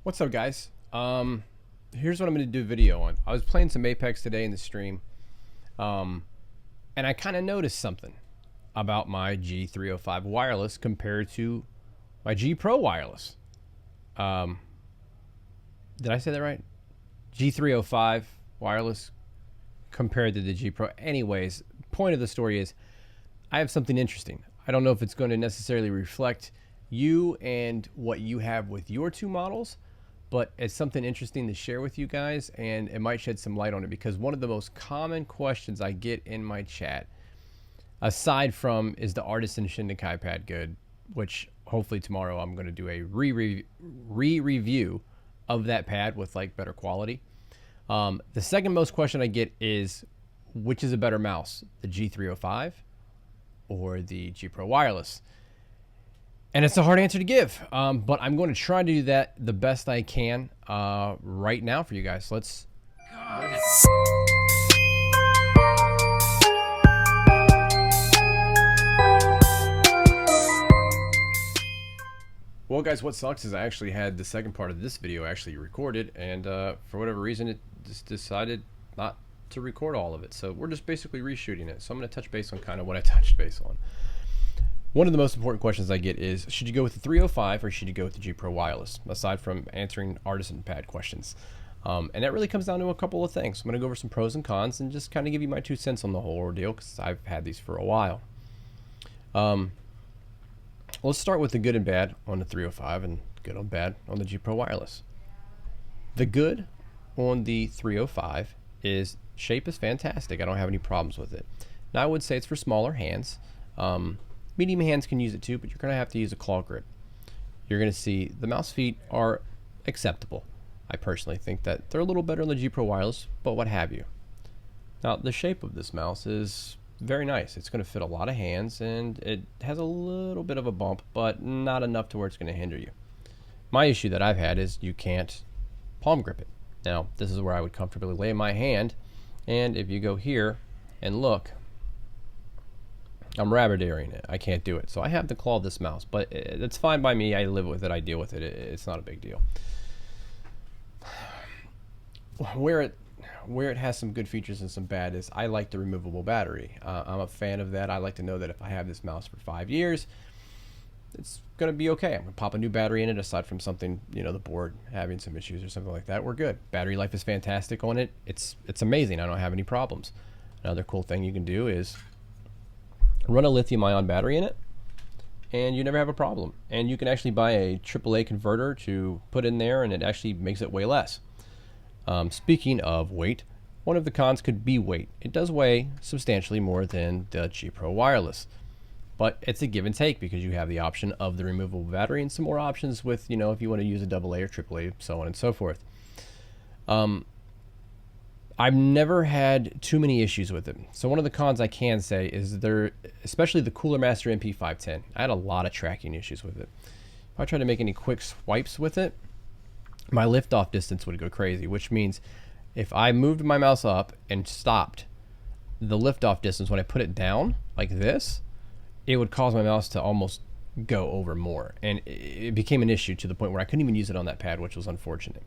What's up, guys? Here's what I'm going to do a video on. I was playing some Apex today in the stream, and I kind of noticed something about my G305 wireless compared to my GPRO wireless. Did I say that right? G305 wireless compared to the GPRO. Anyways, point of the story is I have something interesting. I don't know if it's going to necessarily reflect you and what you have with your two models, but it's something interesting to share with you guys, and it might shed some light on it, because one of the most common questions I get in my chat, aside from is the Artisan Shinnekai pad good, which hopefully tomorrow I'm going to do a re-review of that pad with like better quality. The second most question I get is, which is a better mouse, the G305 or the GPRO wireless? And it's a hard answer to give, but I'm going to try to do that the best I can right now for you guys. Let's. Well, guys, what sucks is I actually had the second part of this video actually recorded, and for whatever reason, it just decided not to record all of it. So we're just basically reshooting it. So I'm going to touch base on kind of what I touched base on. One of the most important questions I get is, should you go with the 305 or should you go with the GPRO wireless, aside from answering artisan pad questions? And that really comes down to a couple of things. I'm going to go over some pros and cons and just kind of give you my 2 cents on the whole ordeal, because I've had these for a while. Let's start with the good and bad on the 305 and good and bad on the GPRO wireless. The good on the 305 is shape is fantastic. I don't have any problems with it. Now, I would say it's for smaller hands. Medium hands can use it too, but you're going to have to use a claw grip. You're going to see the mouse feet are acceptable. I personally think that they're a little better on the GPRO wireless, but what have you. Now, the shape of this mouse is very nice. It's going to fit a lot of hands, and it has a little bit of a bump, but not enough to where it's going to hinder you. My issue that I've had is you can't palm grip it. Now, this is where I would comfortably lay my hand, and if you go here and look, I'm rabbit-earing it. I can't do it. So I have to claw this mouse, but it's fine by me. I live with it. I deal with it. It's not a big deal. Where it has some good features and some bad is I like the removable battery. I'm a fan of that. I like to know that if I have this mouse for 5 years, it's going to be okay. I'm going to pop a new battery in it, aside from something, the board having some issues or something like that. We're good. Battery life is fantastic on it. It's amazing. I don't have any problems. Another cool thing you can do is run a lithium-ion battery in it, and you never have a problem. And you can actually buy a AAA converter to put in there, and it actually makes it weigh less. Speaking of weight, one of the cons could be weight. It does weigh substantially more than the GPRO wireless, but it's a give and take, because you have the option of the removable battery and some more options with, if you want to use a AA or AAA, so on and so forth. I've never had too many issues with it. So one of the cons I can say is especially the Cooler Master MP510. I had a lot of tracking issues with it. If I tried to make any quick swipes with it, my liftoff distance would go crazy, which means if I moved my mouse up and stopped, the liftoff distance when I put it down like this, it would cause my mouse to almost go over more. And it became an issue to the point where I couldn't even use it on that pad, which was unfortunate.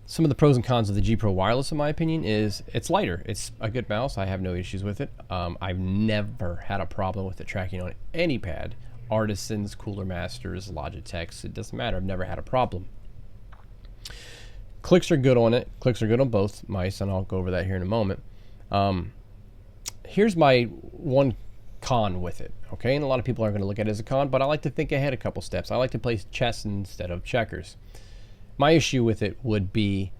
Some of the pros and cons of the GPRO wireless, in my opinion, is it's lighter. It's a good mouse. I have no issues with it. I've never had a problem with it tracking on any pad. Artisans, Cooler Masters, Logitechs, it doesn't matter. I've never had a problem. Clicks are good on it. Clicks are good on both mice, and I'll go over that here in a moment. Here's my one con with it, okay? And a lot of people aren't going to look at it as a con, but I like to think ahead a couple steps. I like to play chess instead of checkers. My issue with it would be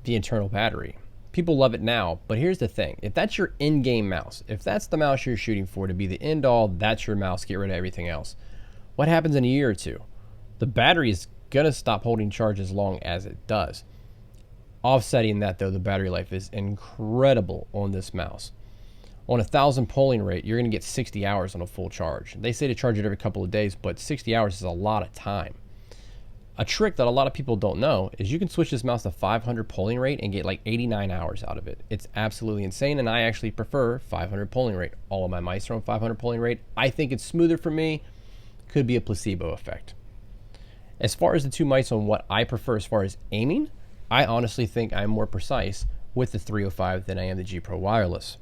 the internal battery. People love it now, but here's the thing. If that's your in-game mouse, if that's the mouse you're shooting for to be the end-all, that's your mouse, get rid of everything else. What happens in a year or two? The battery is going to stop holding charge as long as it does. Offsetting that, though, the battery life is incredible on this mouse. On a 1,000 polling rate, you're going to get 60 hours on a full charge. They say to charge it every couple of days, but 60 hours is a lot of time. A trick that a lot of people don't know is you can switch this mouse to 500 polling rate and get like 89 hours out of it. It's absolutely insane, and I actually prefer 500 polling rate. All of my mice are on 500 polling rate. I think it's smoother for me. Could be a placebo effect. As far as the two mice on what I prefer as far as aiming, I honestly think I'm more precise with the 305 than I am the GPRO wireless.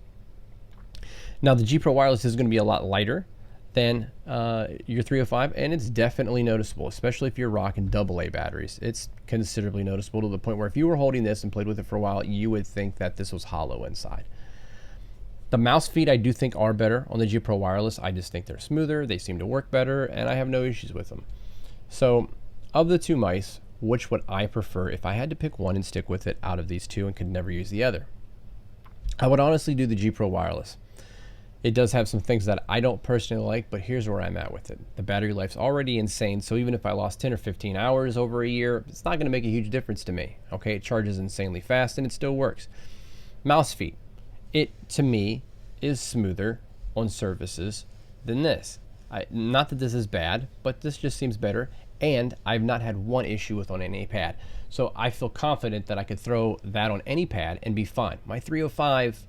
Now the GPRO wireless is going to be a lot lighter than your 305, and it's definitely noticeable, especially if you're rocking AA batteries. It's considerably noticeable to the point where if you were holding this and played with it for a while, you would think that this was hollow inside. The mouse feet I do think are better on the GPRO wireless. I just think they're smoother, they seem to work better, and I have no issues with them. So of the two mice, which would I prefer if I had to pick one and stick with it out of these two and could never use the other? I would honestly do the GPRO wireless. It does have some things that I don't personally like, but here's where I'm at with it. The battery life's already insane, so even if I lost 10 or 15 hours over a year, it's not going to make a huge difference to me. Okay, it charges insanely fast and it still works. Mouse feet. It, to me, is smoother on surfaces than this. Not that this is bad, but this just seems better, and I've not had one issue with on any pad. So I feel confident that I could throw that on any pad and be fine. My 305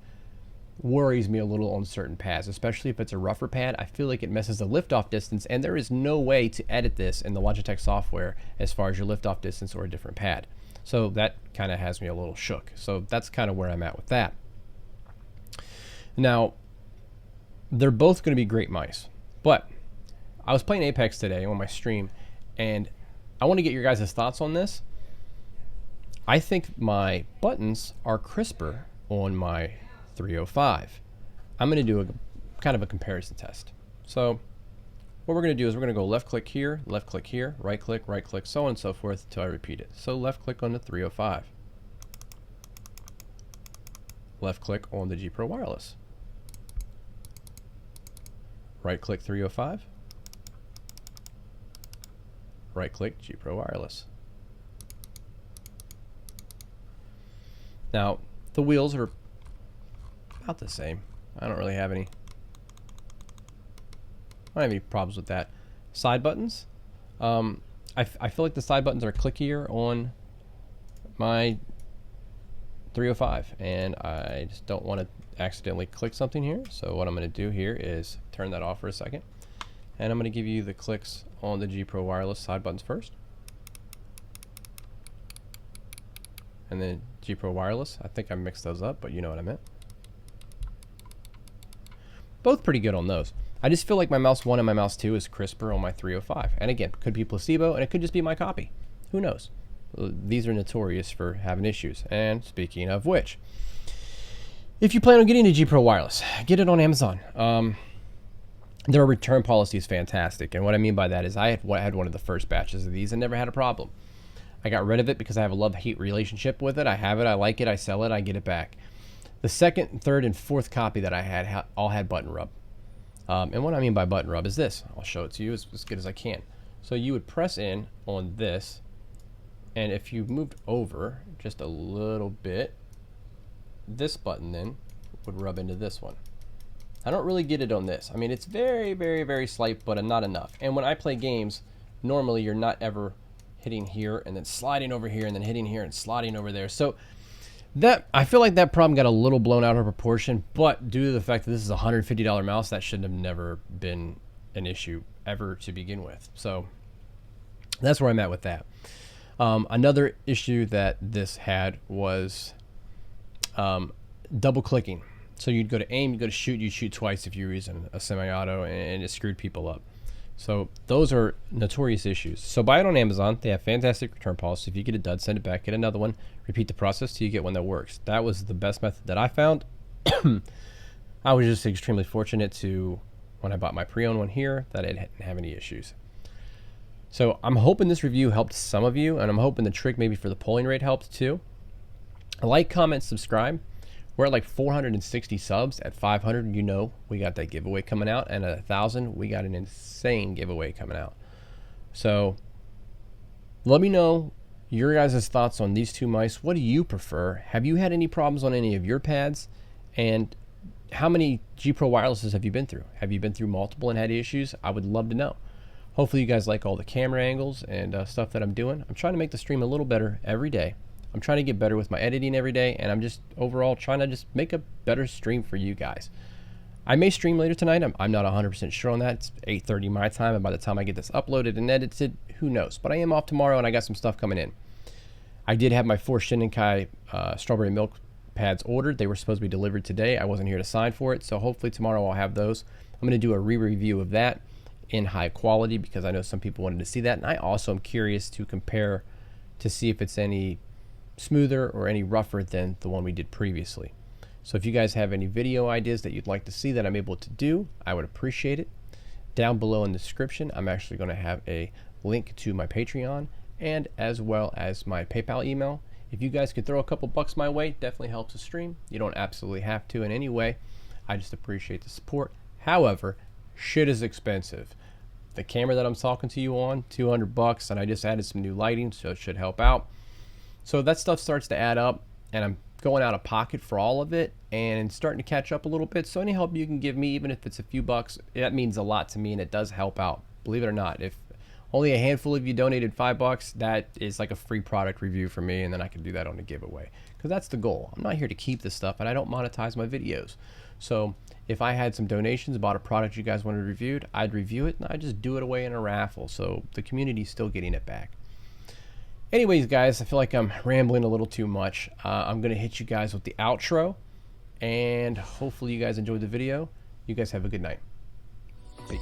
worries me a little on certain pads, especially if it's a rougher pad. I feel like it messes the liftoff distance, and there is no way to edit this in the Logitech software as far as your liftoff distance or a different pad. So that kind of has me a little shook. So that's kind of where I'm at with that. Now, they're both going to be great mice, but I was playing Apex today on my stream, and I want to get your guys' thoughts on this. I think my buttons are crisper on my 305. I'm going to do a kind of a comparison test. So what we're going to do is we're going to go left click here, right click, so on and so forth until I repeat it. So left click on the 305. Left click on the GPRO wireless. Right click 305. Right click GPRO wireless. Now the wheels are about the same. I don't really have any problems with that. Side buttons, I feel like the side buttons are clickier on my 305, and I just don't want to accidentally click something here. So what I'm going to do here is turn that off for a second, and I'm going to give you the clicks on the GPRO wireless side buttons first, and then GPRO wireless. I think I mixed those up, but you know what I meant. Both pretty good on those. I just feel like my mouse 1 and my mouse 2 is crisper on my 305. And again, could be placebo, and it could just be my copy. Who knows? These are notorious for having issues. And speaking of which, if you plan on getting a GPRO wireless, get it on Amazon. Their return policy is fantastic. And what I mean by that is I had one of the first batches of these and never had a problem. I got rid of it because I have a love-hate relationship with it. I have it, I like it, I sell it, I get it back. The second, third, and fourth copy that I had all had button rub. And what I mean by button rub is this. I'll show it to you as good as I can. So you would press in on this, and if you moved over just a little bit, this button then would rub into this one. I don't really get it on this. I mean, it's very, very, very slight, but not enough. And when I play games, normally you're not ever hitting here and then sliding over here and then hitting here and sliding over there. So that, I feel like that problem got a little blown out of proportion, but due to the fact that this is a $150 mouse, that should have never been an issue ever to begin with. So that's where I'm at with that. Another issue that this had was double clicking. So you'd go to aim, you'd go to shoot, you'd shoot twice if you were using a semi-auto, and it screwed people up. So those are notorious issues. So buy it on Amazon. They have fantastic return policy. If you get a dud, send it back, get another one, repeat the process till you get one that works. That was the best method that I found. I was just extremely fortunate to, when I bought my pre-owned one here, that it didn't have any issues. So I'm hoping this review helped some of you, and I'm hoping the trick maybe for the polling rate helped too. Like, comment, subscribe. We're at like 460 subs. At 500, you know, we got that giveaway coming out, and at 1,000, we got an insane giveaway coming out. So let me know your guys' thoughts on these two mice. What do you prefer? Have you had any problems on any of your pads? And how many GPRO wirelesses have you been through? Have you been through multiple and had issues? I would love to know. Hopefully you guys like all the camera angles and stuff that I'm doing. I'm trying to make the stream a little better every day. I'm trying to get better with my editing every day, and I'm just overall trying to just make a better stream for you guys. I may stream later tonight. I'm not 100% sure on that. It's 8:30 my time, and by the time I get this uploaded and edited, who knows? But I am off tomorrow, and I got some stuff coming in. I did have my 4 Shinnekai strawberry milk pads ordered. They were supposed to be delivered today. I wasn't here to sign for it, so hopefully tomorrow I'll have those. I'm going to do a re-review of that in high quality because I know some people wanted to see that, and I also am curious to compare to see if it's any smoother or any rougher than the one we did previously. So if you guys have any video ideas that you'd like to see that I'm able to do, I would appreciate it. Down below in the description, I'm actually going to have a link to my Patreon and as well as my PayPal email. If you guys could throw a couple bucks my way, definitely helps the stream. You don't absolutely have to in any way. I just appreciate the support. However, shit is expensive. The camera that I'm talking to you on, 200 bucks, and I just added some new lighting, so it should help out. So that stuff starts to add up, and I'm going out of pocket for all of it and starting to catch up a little bit. So any help you can give me, even if it's a few bucks, that means a lot to me, and it does help out. Believe it or not, if only a handful of you donated $5, that is like a free product review for me, and then I can do that on a giveaway, because that's the goal. I'm not here to keep this stuff, and I don't monetize my videos. So if I had some donations about a product you guys wanted reviewed, I'd review it, and I'd just do it away in a raffle, so the community's still getting it back. Anyways, guys, I feel like I'm rambling a little too much. I'm going to hit you guys with the outro, and hopefully you guys enjoyed the video. You guys have a good night. Peace.